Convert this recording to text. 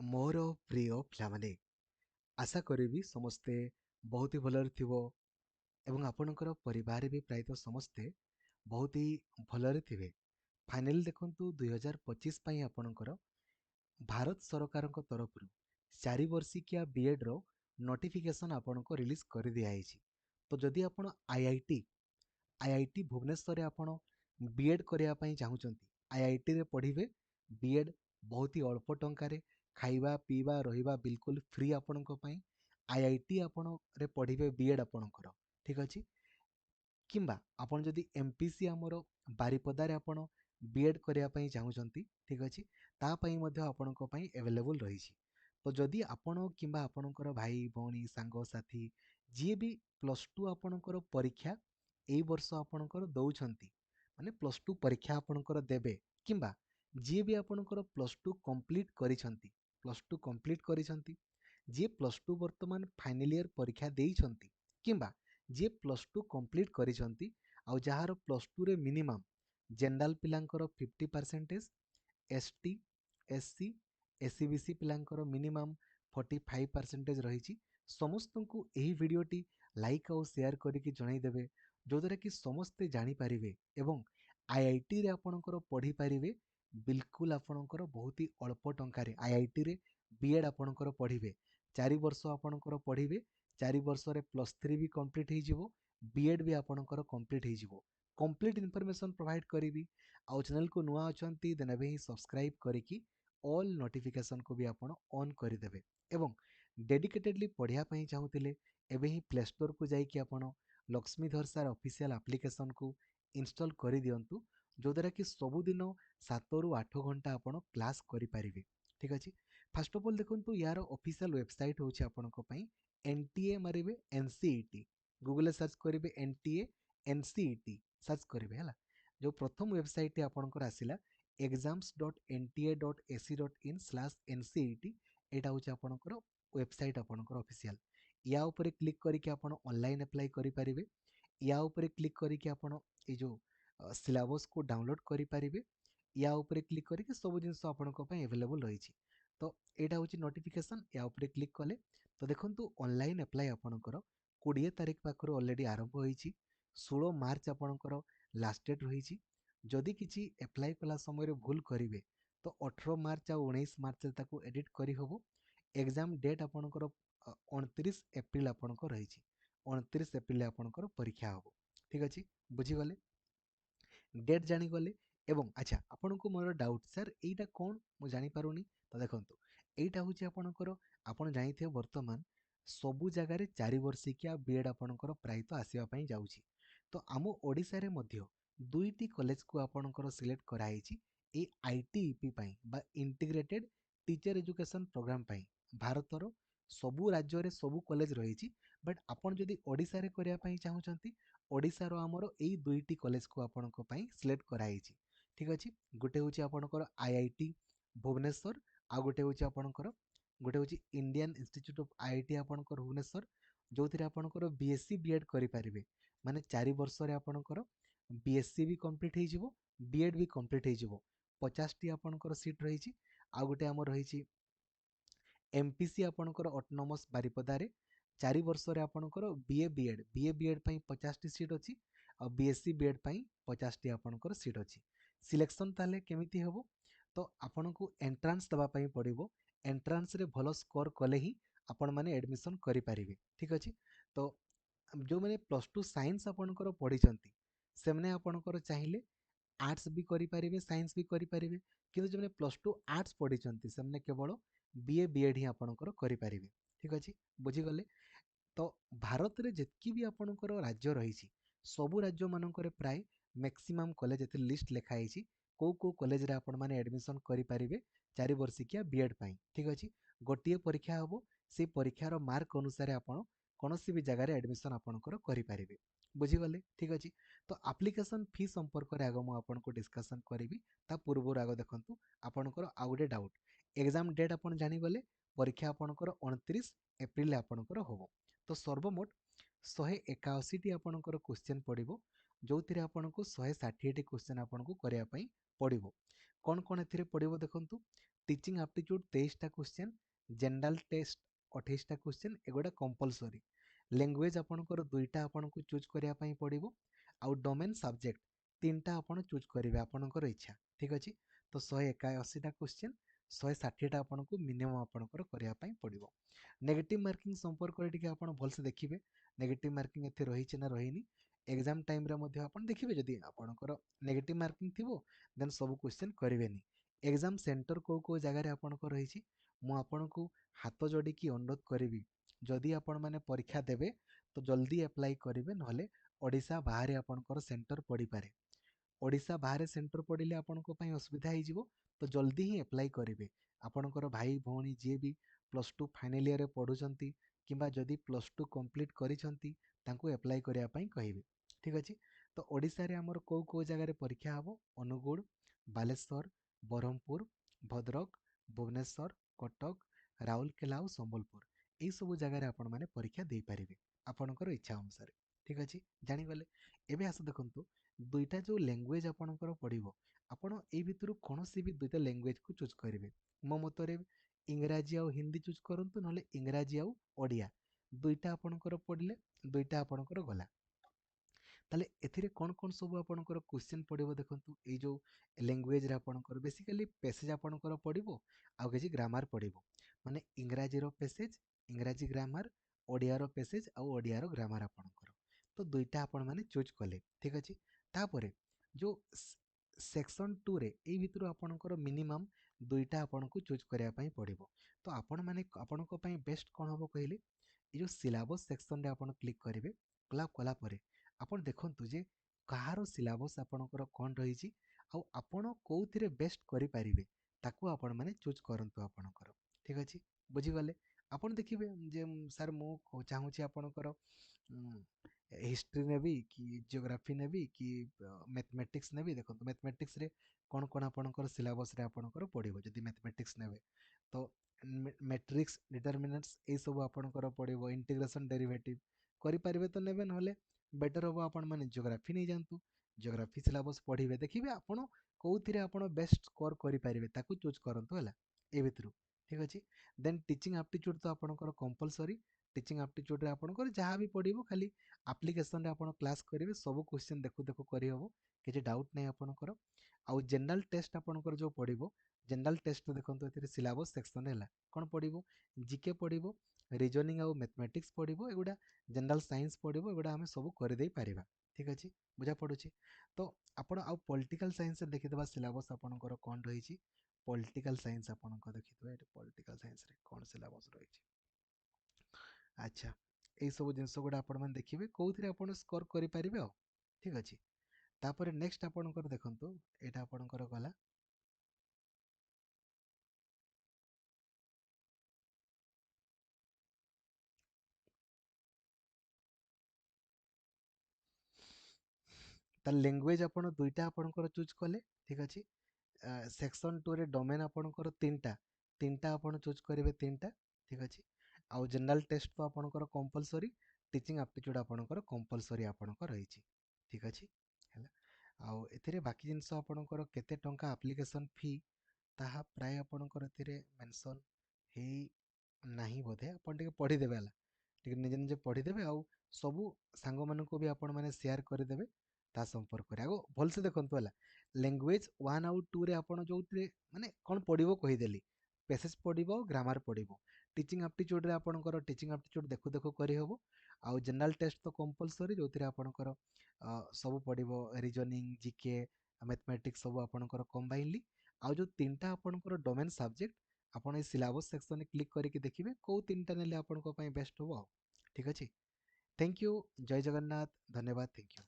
ମୋର ପ୍ରିୟ ପିଲାମାନେ, ଆଶା କରିବି ସମସ୍ତେ ବହୁତ ହି ଭଲରେ ଥିବ ଏବଂ ଆପଣଙ୍କର ପରିବାର ବି ପ୍ରାୟତଃ ସମସ୍ତେ ବହୁତ ହି ଭଲରେ ଥିବେ। ଫାଇନାଲି ଦେଖନ୍ତୁ 2025 ପାଇଁ ଆପଣଙ୍କର ଭାରତ ସରକାରଙ୍କ ତରଫରୁ 4 ବର୍ଷିକିଆ ବିଏଡ୍ର ନୋଟିଫିକେସନ୍ ଆପଣଙ୍କୁ ରିଲିଜ୍ କରିଦିଆଯାଇଛି। ତ ଯଦି ଆପଣ ଆଇଆଇଟି ଭୁବନେଶ୍ୱରରେ ଆପଣ ବିଏଡ୍ କରିବା ପାଇଁ ଚାହୁଁଛନ୍ତି, ଆଇଆଇଟିରେ ପଢ଼ିବେ ବିଏଡ୍ ବହୁତ ହି ଅଳ୍ପ ଟଙ୍କାରେ, ଖାଇବା ପିଇବା ରହିବା ବିଲକୁଲ ଫ୍ରି ଆପଣଙ୍କ ପାଇଁ। ଆଇଆଇଟି ଆପଣରେ ପଢ଼ିବେ ବିଏଡ୍ ଆପଣଙ୍କର, ଠିକ୍ ଅଛି। କିମ୍ବା ଆପଣ ଯଦି ଏମପିସି ଆମର ବାରିପଦାରେ ଆପଣ ବିଏଡ୍ କରିବା ପାଇଁ ଚାହୁଁଛନ୍ତି, ଠିକ୍ ଅଛି, ତା ପାଇଁ ମଧ୍ୟ ଆପଣଙ୍କ ପାଇଁ ଆଭେଲେବୁଲ୍ ରହିଛି। ତ ଯଦି ଆପଣ କିମ୍ବା ଆପଣଙ୍କର ଭାଇ ଭଉଣୀ ସାଙ୍ଗସାଥି ଯିଏ ବି +2 ଆପଣଙ୍କର ପରୀକ୍ଷା ଏଇ ବର୍ଷ ଆପଣଙ୍କର ଦଉଛନ୍ତି, ମାନେ +2 ପରୀକ୍ଷା ଆପଣଙ୍କର ଦେବେ, କିମ୍ବା ଯିଏ ବି ଆପଣଙ୍କର +2 କମ୍ପ୍ଲିଟ୍ କରିଛନ୍ତି, ଯିଏ +2 ବର୍ତ୍ତମାନ ଫାଇନାଲ ଇୟର ପରୀକ୍ଷା ଦେଇଛନ୍ତି, କିମ୍ବା ଯିଏ +2 କମ୍ପ୍ଲିଟ୍ କରିଛନ୍ତି ଆଉ ଯାହାର +2ରେ ମିନିମମ୍ ଜେନେରାଲ ପିଲାଙ୍କର 50%, ଏସଟି, ଏସସି, ଏସସିବିସି ପିଲାଙ୍କର ମିନିମମ୍ 45% ରହିଛି। ସମସ୍ତଙ୍କୁ ଏହି ଭିଡ଼ିଓଟି ଲାଇକ୍ ଆଉ ସେୟାର କରିକି ଜଣାଇଦେବେ, ଯଦ୍ୱାରା କି ସମସ୍ତେ ଜାଣିପାରିବେ ଏବଂ ଆଇଆଇଟିରେ ଆପଣଙ୍କର ପଢ଼ିପାରିବେ ବିଲକୁଲ ଆପଣଙ୍କର ବହୁତ ହି ଅଳ୍ପ ଟଙ୍କାରେ। ଆଇଆଇଟିରେ ବିଏଡ୍ ଆପଣଙ୍କର ପଢ଼ିବେ, 4 ବର୍ଷ ଆପଣଙ୍କର ପଢ଼ିବେ, 4 ବର୍ଷରେ +3 ବି କମ୍ପ୍ଲିଟ୍ ହେଇଯିବ, ବିଏଡ୍ ବି ଆପଣଙ୍କର କମ୍ପ୍ଲିଟ୍ ହେଇଯିବ। କମ୍ପ୍ଲିଟ୍ ଇନଫର୍ମେସନ୍ ପ୍ରୋଭାଇଡ଼ କରିବି। ଆଉ ଚ୍ୟାନେଲକୁ ନୂଆ ଅଛନ୍ତି ଦେନ୍ ଏବେ ହିଁ ସବସ୍କ୍ରାଇବ୍ କରିକି ଅଲ୍ ନୋଟିଫିକେସନ୍କୁ ବି ଆପଣ ଅନ୍ କରିଦେବେ। ଏବଂ ଡେଡିକେଟେଡ଼ଲି ପଢ଼ିବା ପାଇଁ ଚାହୁଁଥିଲେ ଏବେ ହିଁ ପ୍ଲେ ଷ୍ଟୋରକୁ ଯାଇକି ଆପଣ ଲକ୍ଷ୍ମୀଧର ସାର୍ ଅଫିସିଆଲ୍ ଆପ୍ଲିକେସନ୍କୁ ଇନଷ୍ଟଲ୍ କରିଦିଅନ୍ତୁ, ଯଦ୍ୱାରା କି ସବୁଦିନ 7 ରୁ 8 ଘଣ୍ଟା ଆପଣ କ୍ଲାସ୍ କରିପାରିବେ, ଠିକ୍ ଅଛି। ଫାଷ୍ଟ ଅଫ୍ ଅଲ୍ ଦେଖନ୍ତୁ, ୟାର ଅଫିସିଆଲ୍ ୱେବସାଇଟ୍ ହେଉଛି ଆପଣଙ୍କ ପାଇଁ NTA ମାରିବେ, NCET, ଗୁଗଲରେ ସର୍ଚ୍ଚ କରିବେ NTA NCET ସର୍ଚ୍ଚ କରିବେ ହେଲା। ଯେଉଁ ପ୍ରଥମ ୱେବସାଇଟ୍ଟି ଆପଣଙ୍କର ଆସିଲା exams.nta.ac.in/NCET, ଏଇଟା ହେଉଛି ଆପଣଙ୍କର ୱେବସାଇଟ୍ ଆପଣଙ୍କର ଅଫିସିଆଲ୍। ୟା ଉପରେ କ୍ଲିକ୍ କରିକି ଆପଣ ଅନଲାଇନ୍ ଆପ୍ଲାଏ କରିପାରିବେ। ୟା ଉପରେ କ୍ଲିକ୍ କରିକି ଆପଣ ଏଇ ଯେଉଁ ସିଲାବସ୍କୁ ଡାଉନଲୋଡ୍ କରିପାରିବେ। ୟା ଉପରେ କ୍ଲିକ୍ କରିକି ସବୁ ଜିନିଷ ଆପଣଙ୍କ ପାଇଁ ଆଭେଲେବୁଲ୍ ରହିଛି। ତ ଏଇଟା ହେଉଛି ନୋଟିଫିକେସନ୍। ୟା ଉପରେ କ୍ଲିକ୍ କଲେ ତ ଦେଖନ୍ତୁ ଅନଲାଇନ୍ ଆପ୍ଲାଏ ଆପଣଙ୍କର 20 ତାରିଖ ପାଖରୁ ଅଲରେଡ଼ି ଆରମ୍ଭ ହୋଇଛି। 16 ମାର୍ଚ୍ଚ ଆପଣଙ୍କର ଲାଷ୍ଟ ଡେଟ୍ ରହିଛି। ଯଦି କିଛି ଆପ୍ଲାଏ କଲା ସମୟରେ ଭୁଲ କରିବେ ତ 18 ମାର୍ଚ୍ଚ ଆଉ 19 ମାର୍ଚ୍ଚରେ ତାକୁ ଏଡ଼ିଟ୍ କରିହେବ। ଏକ୍ଜାମ୍ ଡେଟ୍ ଆପଣଙ୍କର 29 ଏପ୍ରିଲ ଆପଣଙ୍କ ରହିଛି। 29 ଏପ୍ରିଲରେ ଆପଣଙ୍କର ପରୀକ୍ଷା ହେବ, ଠିକ୍ ଅଛି। ବୁଝିଗଲେ, ଡେଟ୍ ଜାଣିଗଲେ। ଏବଂ ଆଚ୍ଛା, ଆପଣଙ୍କୁ ମୋର ଡାଉଟ୍, ସାର୍ ଏଇଟା କ'ଣ ମୁଁ ଜାଣିପାରୁନି। ତ ଦେଖନ୍ତୁ, ଏଇଟା ହେଉଛି ଆପଣଙ୍କର, ଆପଣ ଜାଣିଥିବେ ବର୍ତ୍ତମାନ ସବୁ ଜାଗାରେ 4 ବର୍ଷିକିଆ ବିଏଡ୍ ଆପଣଙ୍କର ପ୍ରାୟତଃ ଆସିବା ପାଇଁ ଯାଉଛି। ତ ଆମ ଓଡ଼ିଶାରେ ମଧ୍ୟ 2ଟି କଲେଜକୁ ଆପଣଙ୍କର ସିଲେକ୍ଟ କରାହେଇଛି ଏଇ ITEP ପାଇଁ ବା ଇଣ୍ଟିଗ୍ରେଟେଡ୍ ଟିଚର ଏଜୁକେସନ୍ ପ୍ରୋଗ୍ରାମ ପାଇଁ। ଭାରତର ସବୁ ରାଜ୍ୟରେ ସବୁ କଲେଜ ରହିଛି, ବଟ୍ ଆପଣ ଯଦି ଓଡ଼ିଶାରେ କରିବା ପାଇଁ ଚାହୁଁଛନ୍ତି, ଓଡ଼ିଶାର ଆମର ଏଇ 2ଟି କଲେଜକୁ ଆପଣଙ୍କ ପାଇଁ ସିଲେକ୍ଟ କରାହେଇଛି, ଠିକ୍ ଅଛି। ଗୋଟେ ହେଉଛି ଆପଣଙ୍କର IIT ଭୁବନେଶ୍ୱର, ଆଉ ଗୋଟେ ହେଉଛି ଆପଣଙ୍କର ଇଣ୍ଡିଆନ୍ ଇନଷ୍ଟିଚ୍ୟୁଟ୍ ଅଫ୍ IIT ଆପଣଙ୍କର ଭୁବନେଶ୍ୱର, ଯେଉଁଥିରେ ଆପଣଙ୍କର BSc BEd କରିପାରିବେ। ମାନେ 4 ବର୍ଷରେ ଆପଣଙ୍କର BSc ବି କମ୍ପ୍ଲିଟ୍ ହେଇଯିବ, BEd ବି କମ୍ପ୍ଲିଟ୍ ହେଇଯିବ। 50ଟି ଆପଣଙ୍କର ସିଟ୍ ରହିଛି। ଆଉ ଗୋଟେ ଆମର ରହିଛି MPC ଆପଣଙ୍କର ଅଟୋନମସ୍ ବାରିପଦାରେ, 4 ବର୍ଷରେ ଆପଣଙ୍କର BA BEd ପାଇଁ 50ଟି ସିଟ୍ ଅଛି, ଆଉ BSc BEd ପାଇଁ 50ଟି ଆପଣଙ୍କର ସିଟ୍ ଅଛି। ସିଲେକ୍ସନ୍ ତାହେଲେ କେମିତି ହେବ? ତ ଆପଣଙ୍କୁ ଏଣ୍ଟ୍ରାନ୍ସ ଦେବା ପାଇଁ ପଡ଼ିବ। ଏଣ୍ଟ୍ରାନ୍ସରେ ଭଲ ସ୍କୋର କଲେ ହିଁ ଆପଣମାନେ ଆଡ଼ମିସନ୍ କରିପାରିବେ, ଠିକ୍ ଅଛି। ତ ଯେଉଁମାନେ +2 ସାଇନ୍ସ ଆପଣଙ୍କର ପଢ଼ିଛନ୍ତି ସେମାନେ ଆପଣଙ୍କର ଚାହିଁଲେ ଆର୍ଟ୍ସ ବି କରିପାରିବେ, ସାଇନ୍ସ ବି କରିପାରିବେ। କିନ୍ତୁ ଯେଉଁମାନେ +2 ଆର୍ଟ୍ସ ପଢ଼ିଛନ୍ତି ସେମାନେ କେବଳ BA BEd ହିଁ ଆପଣଙ୍କର କରିପାରିବେ, ଠିକ୍ ଅଛି। ବୁଝିଗଲେ। ତ ଭାରତରେ ଯେତିକି ବି ଆପଣଙ୍କର ରାଜ୍ୟ ରହିଛି, ସବୁ ରାଜ୍ୟମାନଙ୍କରେ ପ୍ରାୟ ମ୍ୟାକ୍ସିମମ୍ କଲେଜ ଏଥିରେ ଲିଷ୍ଟ ଲେଖା ହେଇଛି କେଉଁ କେଉଁ କଲେଜରେ ଆପଣମାନେ ଆଡ଼ମିସନ୍ କରିପାରିବେ 4 ବର୍ଷିକିଆ ବିଏଡ୍ ପାଇଁ, ଠିକ୍ ଅଛି। ଗୋଟିଏ ପରୀକ୍ଷା ହେବ, ସେଇ ପରୀକ୍ଷାର ମାର୍କ ଅନୁସାରେ ଆପଣ କୌଣସି ବି ଜାଗାରେ ଆଡ଼ମିସନ୍ ଆପଣଙ୍କର କରିପାରିବେ। ବୁଝିଗଲେ, ଠିକ୍ ଅଛି। ତ ଆପ୍ଲିକେସନ୍ ଫି ସମ୍ପର୍କରେ ଆଗ ମୁଁ ଆପଣଙ୍କୁ ଡିସ୍କସନ୍ କରିବି। ତା ପୂର୍ବରୁ ଆଗ ଦେଖନ୍ତୁ ଆପଣଙ୍କର ଆଉ ଗୋଟେ ଡାଉଟ୍। ଏକ୍ଜାମ୍ ଡେଟ୍ ଆପଣ ଜାଣିଗଲେ, ପରୀକ୍ଷା ଆପଣଙ୍କର 29 ଏପ୍ରିଲରେ ଆପଣଙ୍କର ହେବ। ତ ସର୍ବମୋଟ 181ଟି ଆପଣଙ୍କର କ୍ୱେଶ୍ଚନ୍ ପଡ଼ିବ, ଯେଉଁଥିରେ ଆପଣଙ୍କୁ 160ଟି କ୍ୱେଶ୍ଚନ୍ ଆପଣଙ୍କୁ କରିବା ପାଇଁ ପଡ଼ିବ। କ'ଣ କ'ଣ ଏଥିରେ ପଡ଼ିବ ଦେଖନ୍ତୁ। टीचिंग एप्टीट्यूड 23टा क्वेश्चन, जनरल टेस्ट 28टा क्वेश्चन, एगोटा कंपलसरी। लैंग्वेज आपणकर दुईटा आपनको चूज करिया पई पड़िबो, आउ डोमेन सब्जेक्ट तीनटा आपण चूज करिवे आपणकर इच्छा। ठीक अछि, तो 181टा क्वेश्चन, 160टा आपनको मिनिमम आपणकर करिया पई पड़िबो। नेगेटिव मार्किंग संपर्क रे टिके आपण भलसे देखिबे, नेगेटिव मार्किंग एथे रहिছে ना रहिनी। एग्जाम टाइम रे मध्ये आपण देखिबे जदि आपणकर नेगेटिव मार्किंग थिबो देन सब क्वेश्चन करिवेनी। एग्जाम सेंटर को जगह रे आपणकर रहिछि, मु आपणको हाथ जोड़ी की अनुरोध करिवि, जदि आपण माने परीक्षा देबे तो जल्दी अप्लाई करिवे, नहले ओडिशा बाहर आपणकर सेंटर पड़ी पारे। ओडिशा बाहर सेंटर पड़िले आपनको पई असुविधा हो जिवो, तो जल्दी ही अप्लाई करिवे। आपणकर भाई भौणी जे भी प्लस टू फाइनल ईयर रे पढुचंती किंबा जदि प्लस टू कंप्लीट करिसंती तांको अप्लाई करिया पई कहिवे। ठीक अछि, तो ओडिशा रे हमर को जगह रे परीक्षा हबो, अनुगुण, बालेश्वर, बरहमपुर, भद्रक, भुवनेश्वर, कटक, राउरकेला और संबलपुर, एई सब जगह रे आपण माने परीक्षा देई पारिबे आपणकर इच्छा अनुसार। ठीक अछि, जानि गले। एबे आस देखंतु दुईटा जो लैंग्वेज आपणकर पड़िबो, आपण एई भितरु कोनोसी भी दुईटा लैंग्वेज को चूज करिवे। मो मतरे इंग्राजी आ हिंदी चूज करंतु, नले इंग्राजी आ ओडिया दुईटा आपणकर पड़िले, दुईटा आपणकर गला। ताले एथिरे कोन कोन सब आपणकर क्वेश्चन पड़िबो देखंतु, एई जो लैंग्वेज रे आपणकर बेसिकली पैसेज आपणकर पड़िबो, आ किछि ग्रामर पड़िबो। माने इंग्राजी रो पैसेज, इंग्राजी ग्रामर, ओडिया रो पैसेज आ ओडिया रो ग्रामर आपणकर। तो दुईटा आपण माने चूज कले। ठीक अछि, तापरे जो सेक्शन 2 रे एई भितरु आपणकर मिनिमम दुईटा आपणको चूज करिया पई पड़िबो। तो आपण माने आपणको पई बेस्ट कोन हबो कहिले, ए जो सिलेबस सेक्शन रे आपण क्लिक करिवे, क्लिक कला परे आपण देखंतु जे कहारो सिलेबस आपणकर कोन रहिछि, आ आपण कोउथिरे बेस्ट करि पारिबे ताकू आपण माने चूज करंतु आपणकर। ठीक अछि, बुझी गले। आपण देखिबे जे सर मु चाहूछि आपणकर हिस्ट्री नेबी कि जियोग्राफी नेबी कि मैथमेटिक्स नेबी। देखंतु मैथमेटिक्स रे कोन कोन आपणकर सिलेबस रे आपणकर पड़िबो, जदि मैथमेटिक्स नेबे तो मैट्रिक्स, डिटरमिनेंट्स ए सब आपणकर पड़िबो, इंटीग्रेशन डेरिवेटिव करि पारिबे तो नेबे, नहले बेटर हबो आपण माने जियोग्राफी नै जानतु, जियोग्राफी सिलेबस पढ़िबे, देखिबे आपण कोउथिरे आपण बेस्ट स्कोर करि पारिबे ताकू चूज करंतु हला ए भितरु। ठीक अछि, देन टीचिंग एप्टीट्यूड तो आपणकर कंपलसरी। टीचिंग एप्टीट्यूड रे आपणकर जहां भी पढ़िबो खाली एप्लीकेशन रे आपण क्लास करिवे, सब क्वेश्चन देखु देखु करि हबो, किछि डाउट नै आपणकर। आउ जनरल टेस्ट आपणकर जो पढ़िबो, जनरल टेस्ट देखंतु एथिरे सिलेबस सेक्शन हैला कोन पढ़िबो, जीके पढ़िबो, रीजनिंग आउ मैथमेटिक्स पढ़िबो, एगुडा जनरल साइंस पढ़िबो, एगुडा हम सब कर दे पारिबा। ठीक अछि, बुझा पड़ुछि। तो आपण आउ पॉलिटिकल साइंस रे देखिदबा सिलेबस आपणकर कोन रहिछि। पॉलिटिकल साइंस आपणकर देखिदबा, एटा पॉलिटिकल साइंस रे कोन सिलेबस रहिछि। अच्छा, एई सब जिंस गुडा आपण माने देखिबे कोउथिरे आपण स्कोर करि पारिबे आ। ठीक अछि, तापर नेक्स्ट आपणकर देखंतु, एटा आपणकर गला ता लैंग्वेज आपण दुईटा आपणकर चूज कले। ठीक अछि, सेक्शन 2 रे डोमेन आपणकर तीनटा, तीनटा आपण चूज करिवे तीनटा। ठीक अछि, आउ जनरल टेस्ट तो आपणकर कंपलसरी, टीचिंग एप्टीट्यूड आपणकर कंपलसरी आपणकर रहिछि। ठीक अछि, हैला। आउ एथिरे बाकी जिंस आपणकर केते टंका एप्लीकेशन फी ताहा प्राय आपणकर एथिरे मेंशन हेई नाही बोधे, आपण टिके पढ़ी देबे हला, टिके निजे निजे पढ़ी देबे, आउ सबु सांग मानको भी आपण माने शेयर कर देबे ता संपर्क रे। आगो भलसे देखंतु हला, लैंग्वेज 1 आउ 2 रे आपण जोउतरे माने कोन पढ़िबो कहि देली, पैसेज पढ़िबो, ग्रामर पढ़िबो। टीचिंग एप्टीट्यूड रे आपणकर टीचिंग एप्टीट्यूड देखु देखु करि हबो, आउ जनरल टेस्ट तो कंपलसरी जोउतरे आपणकर सब पढ़िबो, रीजनिंग, जीके, मैथमेटिक्स सब आपणकर कंबाइनली। आउ जो तीनटा आपणकर डोमेन सब्जेक्ट आपण ए सिलेबस सेक्शन में क्लिक करके देखिबे को तीनटा नेले आपणको पई बेस्ट हो। ठीक अछि, थैंक यू, जय जगन्नाथ, धन्यवाद, थैंक यू।